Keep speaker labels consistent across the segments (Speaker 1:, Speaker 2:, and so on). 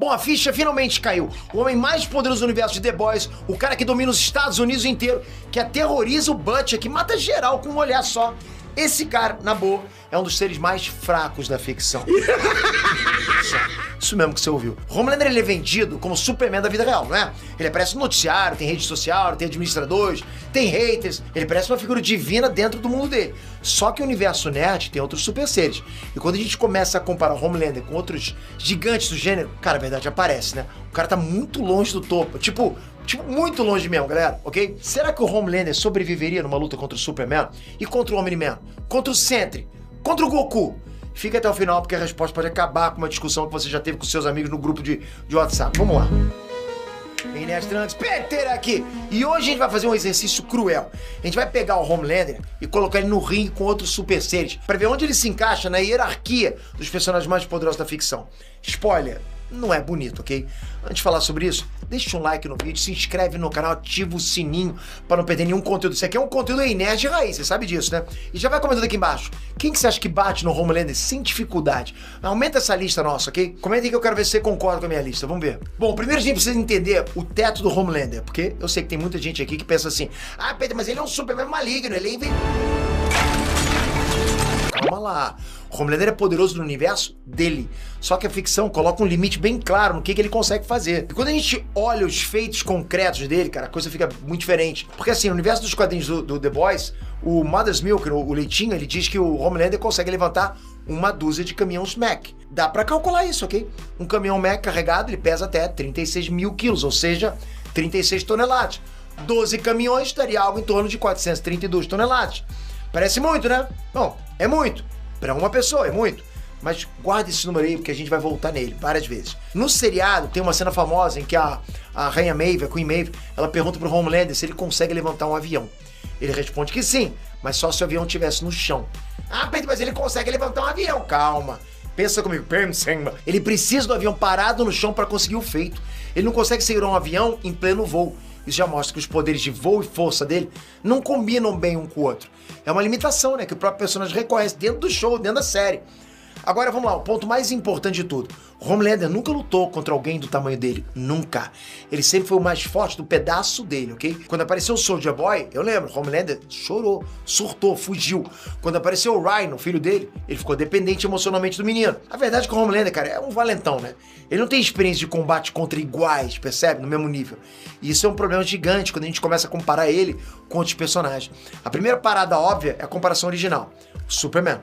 Speaker 1: Bom, a ficha finalmente caiu. O homem mais poderoso do universo de The Boys, o cara que domina os Estados Unidos inteiro, que aterroriza o Butcher, que mata geral com um olhar só. Esse cara, na boa, é um dos seres mais fracos da ficção. Isso mesmo que você ouviu. Homelander, ele é vendido como Superman da vida real, não é? Ele aparece no noticiário, tem rede social, tem administradores, tem haters. Ele parece uma figura divina dentro do mundo dele. Só que o universo nerd tem outros super seres. E quando a gente começa a comparar o Homelander com outros gigantes do gênero, cara, a verdade aparece, né? O cara tá muito longe do topo. Tipo, muito longe mesmo, galera, ok? Será que o Homelander sobreviveria numa luta contra o Superman e contra o Omni-Man? Contra o Sentry? Contra o Goku? Fica até o final, porque a resposta pode acabar com uma discussão que você já teve com seus amigos no grupo de WhatsApp. Vamos lá. Nerd Trunks, Peter aqui! E hoje a gente vai fazer um exercício cruel. A gente vai pegar o Homelander e colocar ele no ringue com outros super seres, pra ver onde ele se encaixa na hierarquia dos personagens mais poderosos da ficção. Spoiler, não é bonito, ok? Antes de falar sobre isso, deixa um like no vídeo, se inscreve no canal, ativa o sininho para não perder nenhum conteúdo. Isso aqui é um conteúdo aí, nerd raiz, você sabe disso, né? E já vai comentando aqui embaixo. Quem que você acha que bate no Homelander sem dificuldade? Aumenta essa lista nossa, ok? Comenta aí que eu quero ver se você concorda com a minha lista, vamos ver. Bom, primeiro a gente precisa entender o teto do Homelander, porque eu sei que tem muita gente aqui que pensa assim: ah, Pedro, mas ele é um Superman maligno, ele é Calma lá. O Homelander é poderoso no universo dele. Só que a ficção coloca um limite bem claro no que ele consegue fazer. E quando a gente olha os feitos concretos dele, cara, a coisa fica muito diferente. Porque assim, no universo dos quadrinhos do The Boys, o Mother's Milk, o leitinho, ele diz que o Homelander consegue levantar uma dúzia de caminhões Mac. Dá pra calcular isso, ok? Um caminhão Mac carregado, ele pesa até 36 mil quilos, ou seja, 36 toneladas. 12 caminhões daria algo em torno de 432 toneladas. Parece muito, né? Bom, é muito. Pra uma pessoa, é muito. Mas guarda esse número aí, porque a gente vai voltar nele várias vezes. No seriado, tem uma cena famosa em que a Rainha Maeve, a Queen Maeve, ela pergunta pro Homelander se ele consegue levantar um avião. Ele responde que sim, mas só se o avião estivesse no chão. Ah, Pedro, mas ele consegue levantar um avião. Calma. Pensa comigo. Ele precisa do avião parado no chão para conseguir o feito. Ele não consegue segurar um avião em pleno voo. Isso já mostra que os poderes de voo e força dele não combinam bem um com o outro. É uma limitação, né, que o próprio personagem reconhece dentro do show, dentro da série. Agora vamos lá, o ponto mais importante de tudo. O Homelander nunca lutou contra alguém do tamanho dele. Nunca. Ele sempre foi o mais forte do pedaço dele, ok? Quando apareceu o Soldier Boy, eu lembro, o Homelander chorou, surtou, fugiu. Quando apareceu o Ryan, o filho dele, ele ficou dependente emocionalmente do menino. A verdade é que o Homelander, cara, é um valentão, né? Ele não tem experiência de combate contra iguais, percebe? No mesmo nível. E isso é um problema gigante quando a gente começa a comparar ele com outros personagens. A primeira parada óbvia é a comparação original. O Superman.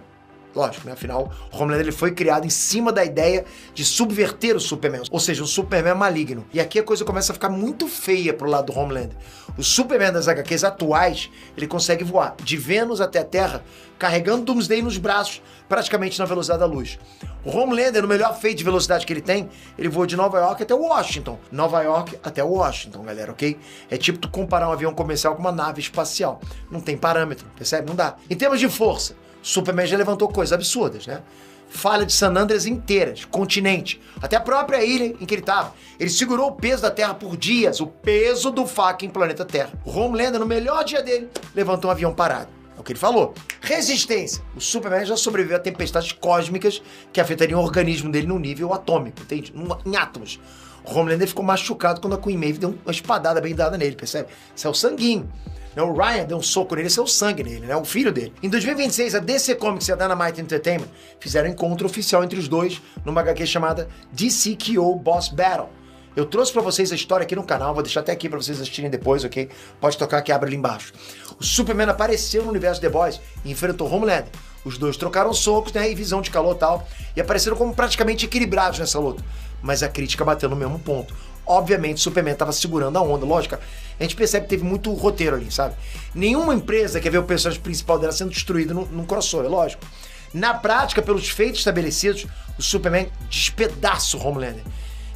Speaker 1: Lógico, né? Afinal, o Homelander ele foi criado em cima da ideia de subverter o Superman, ou seja, um Superman maligno. E aqui a coisa começa a ficar muito feia pro lado do Homelander. O Superman das HQs atuais, ele consegue voar de Vênus até a Terra, carregando Doomsday nos braços, praticamente na velocidade da luz. O Homelander, no melhor feito de velocidade que ele tem, ele voa de Nova York até Washington. Nova York até Washington, galera, ok? É tipo tu comparar um avião comercial com uma nave espacial. Não tem parâmetro, percebe? Não dá. Em termos de força, Superman já levantou coisas absurdas, né? Falha de San Andreas inteiras, continente, até a própria ilha em que ele estava. Ele segurou o peso da Terra por dias, o peso do fucking planeta Terra. O Homelander, no melhor dia dele, levantou um avião parado. É o que ele falou. Resistência. O Superman já sobreviveu a tempestades cósmicas que afetariam o organismo dele no nível atômico, entende? Em átomos. O Homelander ficou machucado quando a Queen Maeve deu uma espadada bem dada nele, percebe? Isso é o sanguinho. O Ryan deu um soco nele, esse é o sangue nele, né? O filho dele. Em 2026, a DC Comics e a Dynamite Entertainment fizeram um encontro oficial entre os dois numa HQ chamada DCKO Boss Battle. Eu trouxe pra vocês a história aqui no canal, vou deixar até aqui pra vocês assistirem depois, ok? Pode tocar que abre ali embaixo. O Superman apareceu no universo The Boys e enfrentou Homelander. Os dois trocaram socos, né? E visão de calor e tal. E apareceram como praticamente equilibrados nessa luta. Mas a crítica bateu no mesmo ponto. Obviamente, o Superman tava segurando a onda, lógico. A gente percebe que teve muito roteiro ali, sabe? Nenhuma empresa quer ver o personagem principal dela sendo destruído num crossover, lógico. Na prática, pelos feitos estabelecidos, o Superman despedaça o Homelander.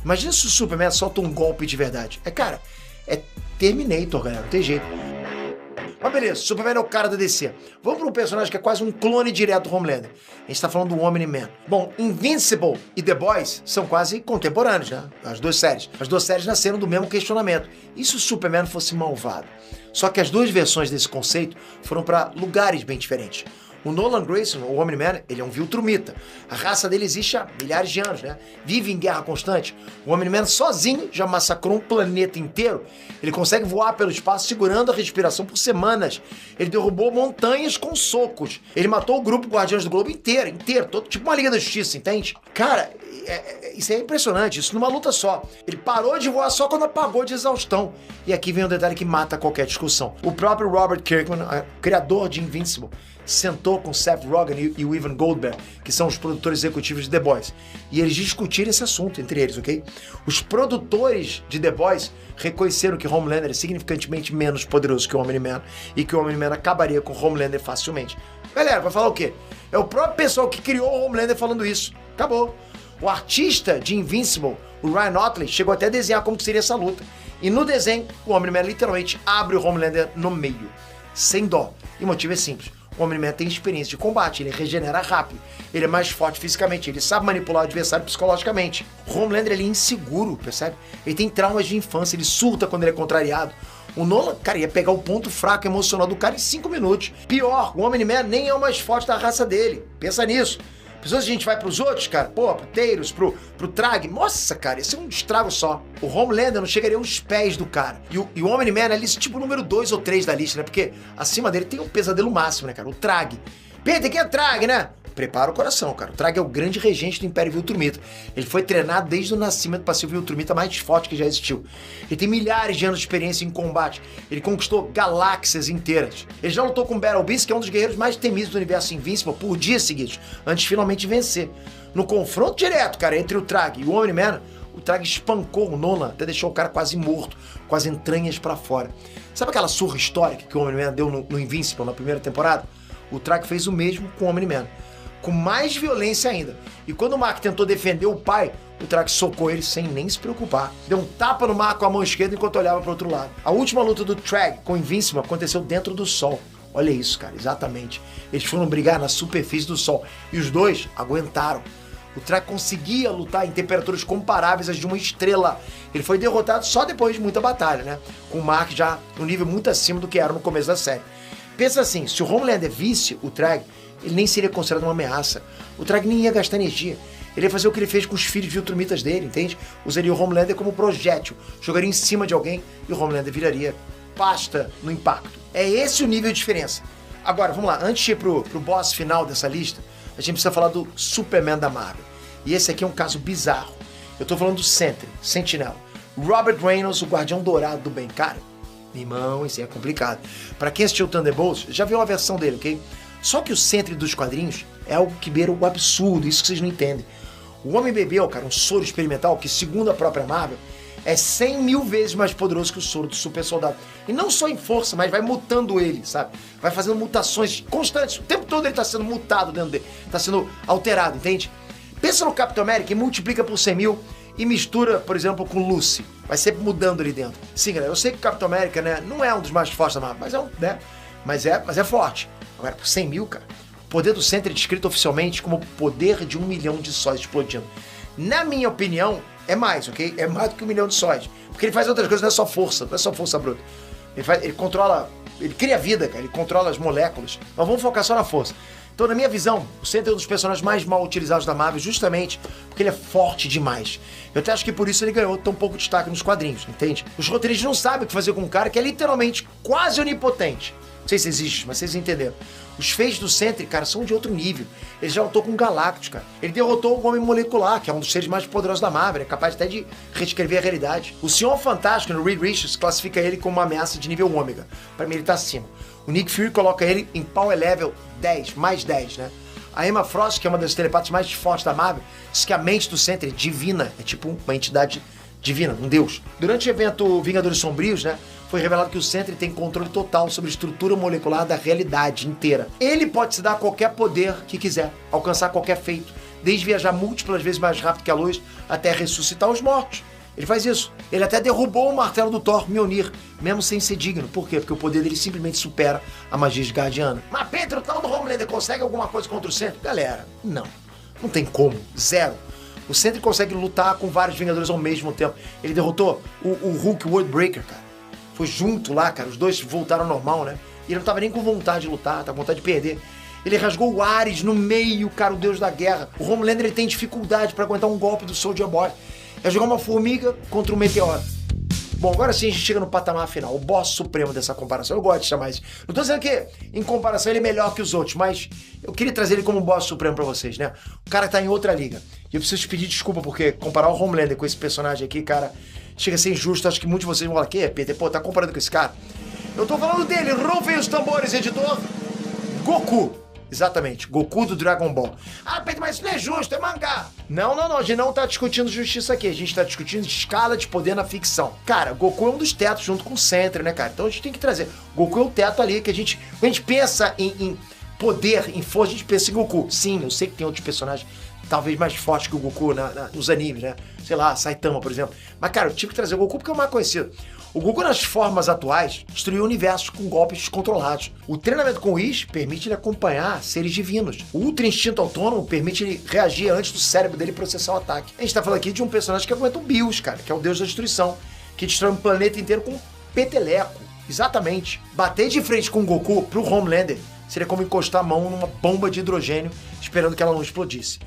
Speaker 1: Imagina se o Superman solta um golpe de verdade. Cara, é Terminator, galera, não tem jeito. Mas beleza, Superman é o cara da DC. Vamos para um personagem que é quase um clone direto do Homelander. A gente tá falando do Omni-Man. Bom, Invincible e The Boys são quase contemporâneos, né? As duas séries. As duas séries nasceram do mesmo questionamento. E se o Superman fosse malvado? Só que as duas versões desse conceito foram para lugares bem diferentes. O Nolan Grayson, o Omni-Man, ele é um Viltrumita. A raça dele existe há milhares de anos, né? Vive em guerra constante. O Omni-Man sozinho já massacrou um planeta inteiro. Ele consegue voar pelo espaço segurando a respiração por semanas. Ele derrubou montanhas com socos. Ele matou o grupo Guardiões do Globo inteiro, todo, tipo uma Liga da Justiça, entende? Cara, isso é impressionante, isso numa luta só. Ele parou de voar só quando apagou de exaustão. E aqui vem um detalhe que mata qualquer discussão. O próprio Robert Kirkman, criador de Invincible, sentou com Seth Rogen e o Evan Goldberg, que são os produtores executivos de The Boys, e eles discutiram esse assunto entre eles, ok? Os produtores de The Boys reconheceram que Homelander é significantemente menos poderoso que o Omni-Man e que o Omni-Man acabaria com o Homelander facilmente. Galera, vai falar o quê? É o próprio pessoal que criou o Homelander falando isso. Acabou. O artista de Invincible, o Ryan Otley, chegou até a desenhar como que seria essa luta. E no desenho, o Omni-Man literalmente abre o Homelander no meio, sem dó. E o motivo é simples. O Omni-Man tem experiência de combate, ele regenera rápido, ele é mais forte fisicamente, ele sabe manipular o adversário psicologicamente. O Homelander, ele é inseguro, percebe? Ele tem traumas de infância, ele surta quando ele é contrariado. O Nolan, cara, ia pegar o ponto fraco emocional do cara em 5 minutos. Pior, o Omni-Man nem é o mais forte da raça dele. Pensa nisso. Pessoas, a gente vai pros outros, cara, pô, pro Tails, pro Trag, nossa, cara, esse é um estrago só. O Homelander não chegaria aos pés do cara. E o Omni-Man é ali, tipo, número 2 ou 3 da lista, né? Porque acima dele tem o pesadelo máximo, né, cara? O Trag. Peter, quem é Trag, né? Prepara o coração, cara. O Trag é o grande regente do Império Viltrumita. Ele foi treinado desde o nascimento para ser o Viltrumita mais forte que já existiu. Ele tem milhares de anos de experiência em combate. Ele conquistou galáxias inteiras. Ele já lutou com Battle Beast, que é um dos guerreiros mais temidos do universo Invincible, por dias seguidos, antes de finalmente vencer. No confronto direto, cara, entre o Trag e o Omni-Man, o Trag espancou o Nolan, até deixou o cara quase morto, com as entranhas para fora. Sabe aquela surra histórica que o Omni-Man deu no Invincible na primeira temporada? O Trag fez o mesmo com o Omni-Man, com mais violência ainda. E quando o Mark tentou defender o pai, o Trag socou ele sem nem se preocupar. Deu um tapa no Mark com a mão esquerda enquanto olhava para o outro lado. A última luta do Trag com o Invincible aconteceu dentro do Sol. Olha isso, cara, exatamente. Eles foram brigar na superfície do Sol. E os dois aguentaram. O Trag conseguia lutar em temperaturas comparáveis às de uma estrela. Ele foi derrotado só depois de muita batalha, né? Com o Mark já num nível muito acima do que era no começo da série. Pensa assim, se o Homelander visse o Trag, ele nem seria considerado uma ameaça. O Trag nem ia gastar energia. Ele ia fazer o que ele fez com os filhos Viltrumitas dele, entende? Usaria o Homelander como projétil, jogaria em cima de alguém e o Homelander viraria pasta no impacto. É esse o nível de diferença. Agora, vamos lá, antes de ir pro boss final dessa lista, a gente precisa falar do Superman da Marvel. E esse aqui é um caso bizarro. Eu tô falando do Sentry, Sentinela. Robert Reynolds, o Guardião Dourado do Bem. Cara, meu irmão, isso aí é complicado. Pra quem assistiu Thunderbolts, já viu uma versão dele, ok? Só que o Sentry dos quadrinhos é algo que beira o absurdo, isso que vocês não entendem. O homem bebeu, cara, um soro experimental que, segundo a própria Marvel, é 100 mil vezes mais poderoso que o soro do super soldado. E não só em força, mas vai mutando ele, sabe? Vai fazendo mutações constantes. O tempo todo ele tá sendo mutado dentro dele. Tá sendo alterado, entende? Pensa no Capitão América e multiplica por 100 mil e mistura, por exemplo, com Lucy. Vai sempre mudando ali dentro. Sim, galera, eu sei que o Capitão América, né, não é um dos mais fortes da Marvel, mas é um, né? Mas é forte. Agora, por 100 mil, cara, o poder do Sentry é descrito oficialmente como o poder de 1 milhão de sóis explodindo. Na minha opinião, é mais, ok? É mais do que 1 milhão de sóis. Porque ele faz outras coisas, não é só força, não é só força bruta. Ele controla, ele cria vida, cara, ele controla as moléculas. Mas vamos focar só na força. Então, na minha visão, o Sentry é um dos personagens mais mal utilizados da Marvel, justamente porque ele é forte demais. Eu até acho que por isso ele ganhou tão pouco destaque nos quadrinhos, entende? Os roteiristas não sabem o que fazer com um cara que é literalmente quase onipotente. Não sei se existe, mas vocês entenderam. Os feitos do Sentry, cara, são de outro nível. Ele já lutou com o Galactus, cara. Ele derrotou o Homem Molecular, que é um dos seres mais poderosos da Marvel. É capaz até de reescrever a realidade. O Senhor Fantástico, no Reed Richards, classifica ele como uma ameaça de nível ômega. Pra mim, ele tá acima. O Nick Fury coloca ele em Power Level 10, mais 10, né? A Emma Frost, que é uma das telepatas mais fortes da Marvel, diz que a mente do Sentry é divina. É tipo uma entidade divina, um deus. Durante o evento Vingadores Sombrios, né? Foi revelado que o Sentry tem controle total sobre a estrutura molecular da realidade inteira. Ele pode se dar qualquer poder que quiser, alcançar qualquer feito, desde viajar múltiplas vezes mais rápido que a luz até ressuscitar os mortos. Ele faz isso. Ele até derrubou o martelo do Thor, Mjolnir, mesmo sem ser digno. Por quê? Porque o poder dele simplesmente supera a magia asgardiana. Mas Pedro, o tal do Homelander consegue alguma coisa contra o Sentry? Galera, não. Não tem como. Zero. O Sentry consegue lutar com vários Vingadores ao mesmo tempo. Ele derrotou o Hulk Worldbreaker, cara. Foi junto lá, cara. Os dois voltaram ao normal, né? E ele não tava nem com vontade de lutar, tava com vontade de perder. Ele rasgou o Ares no meio, cara, o deus da guerra. O Homelander, ele tem dificuldade pra aguentar um golpe do Soldier Boy. É jogar uma formiga contra um meteoro. Bom, agora sim a gente chega no patamar final, o boss supremo dessa comparação. Eu gosto de chamar isso. Não tô dizendo que, em comparação, ele é melhor que os outros, mas eu queria trazer ele como boss supremo pra vocês, né? O cara tá em outra liga. E eu preciso te pedir desculpa, porque comparar o Homelander com esse personagem aqui, cara, chega a ser injusto. Acho que muitos de vocês vão falar, que Peter, pô, tá comparando com esse cara? Eu tô falando dele, rufem os tambores, editor. Goku. Exatamente, Goku do Dragon Ball. Ah, Pedro, mas isso não é justo, é mangá. Não, a gente não tá discutindo justiça aqui, a gente tá discutindo escala de poder na ficção. Cara, Goku é um dos tetos junto com o Sentry, né, cara? Então a gente tem que trazer. Goku é o teto ali que a gente pensa em poder, em força, a gente pensa em Goku. Sim, eu sei que tem outros personagens talvez mais fortes que o Goku nos animes, né? Sei lá, Saitama, por exemplo. Mas, cara, eu tive que trazer o Goku porque é o mais conhecido. O Goku, nas formas atuais, destruiu o universo com golpes descontrolados. O treinamento com o Whis permite ele acompanhar seres divinos. O Ultra Instinto Autônomo permite ele reagir antes do cérebro dele processar o ataque. A gente tá falando aqui de um personagem que aguenta o Bios, cara, que é o deus da destruição, que destrói um planeta inteiro com um peteleco. Exatamente. Bater de frente com o Goku pro Homelander seria como encostar a mão numa bomba de hidrogênio esperando que ela não explodisse.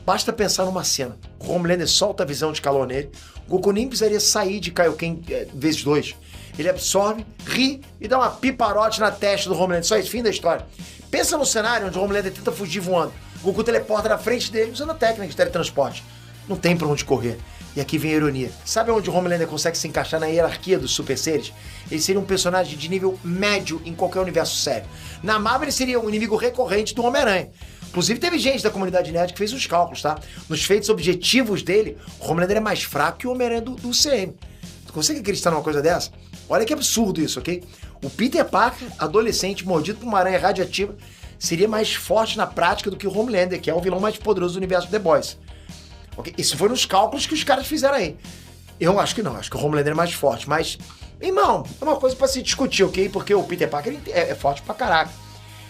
Speaker 1: Basta pensar numa cena. O Homelander solta a visão de calor nele. O Goku nem precisaria sair de Kaioken vezes 2. Ele absorve, ri e dá uma piparote na testa do Homelander. Só isso, fim da história. Pensa no cenário onde o Homelander tenta fugir voando. O Goku teleporta na frente dele usando a técnica de teletransporte. Não tem pra onde correr. E aqui vem a ironia. Sabe onde o Homelander consegue se encaixar na hierarquia dos super seres? Ele seria um personagem de nível médio em qualquer universo sério. Na Marvel ele seria um inimigo recorrente do Homem-Aranha. Inclusive teve gente da comunidade nerd que fez os cálculos, tá? Nos feitos objetivos dele, o Homelander é mais fraco que o Homem-Aranha do CM. Tu consegue acreditar numa coisa dessa? Olha que absurdo isso, ok? O Peter Parker, adolescente, mordido por uma aranha radiativa, seria mais forte na prática do que o Homelander, que é o vilão mais poderoso do universo The Boys. Okay? Isso foi nos cálculos que os caras fizeram aí. Eu acho que não, acho que o Homelander é mais forte, mas, irmão, é uma coisa pra se discutir, ok? Porque o Peter Parker é forte pra caraca.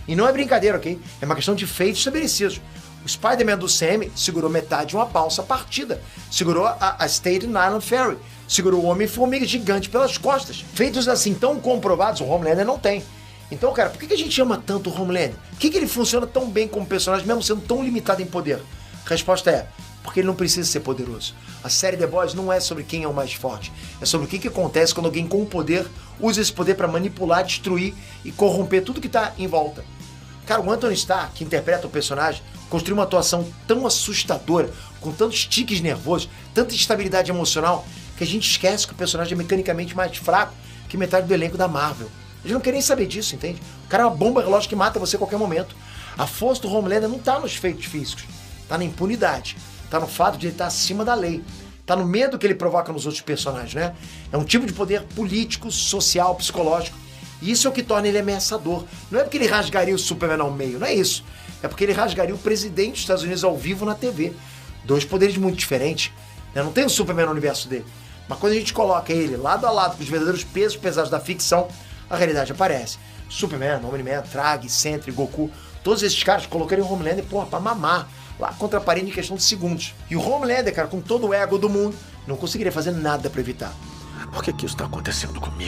Speaker 1: E não é brincadeira, ok? É uma questão de feitos estabelecidos. O Spider-Man do CM segurou metade de uma balsa partida. Segurou a Staten Island Ferry. Segurou o Homem-Formiga gigante pelas costas. Feitos assim tão comprovados, o Homelander não tem. Então, cara, por que a gente ama tanto o Homelander? Por que ele funciona tão bem como personagem, mesmo sendo tão limitado em poder? A resposta é, porque ele não precisa ser poderoso. A série The Boys não é sobre quem é o mais forte. É sobre o que acontece quando alguém com poder usa esse poder para manipular, destruir e corromper tudo que tá em volta. Cara, o Anthony Starr, que interpreta o personagem, construiu uma atuação tão assustadora, com tantos tiques nervosos, tanta instabilidade emocional, que a gente esquece que o personagem é mecanicamente mais fraco que metade do elenco da Marvel. A gente não quer nem saber disso, entende? O cara é uma bomba relógio que mata você a qualquer momento. A força do Homelander não tá nos feitos físicos, tá na impunidade, tá no fato de ele estar acima da lei, tá no medo que ele provoca nos outros personagens, né? É um tipo de poder político, social, psicológico. E isso é o que torna ele ameaçador. Não é porque ele rasgaria o Superman ao meio, não é isso. É porque ele rasgaria o presidente dos Estados Unidos ao vivo na TV. Dois poderes muito diferentes. Não tem o Superman no universo dele. Mas quando a gente coloca ele lado a lado com os verdadeiros pesos pesados da ficção, a realidade aparece. Superman, Omni-Man, Trag, Sentry, Goku, todos esses caras colocariam o Homelander, porra, pra mamar lá contra a parede em questão de segundos. E o Homelander, cara, com todo o ego do mundo, não conseguiria fazer nada pra evitar.
Speaker 2: Por que isso tá acontecendo comigo?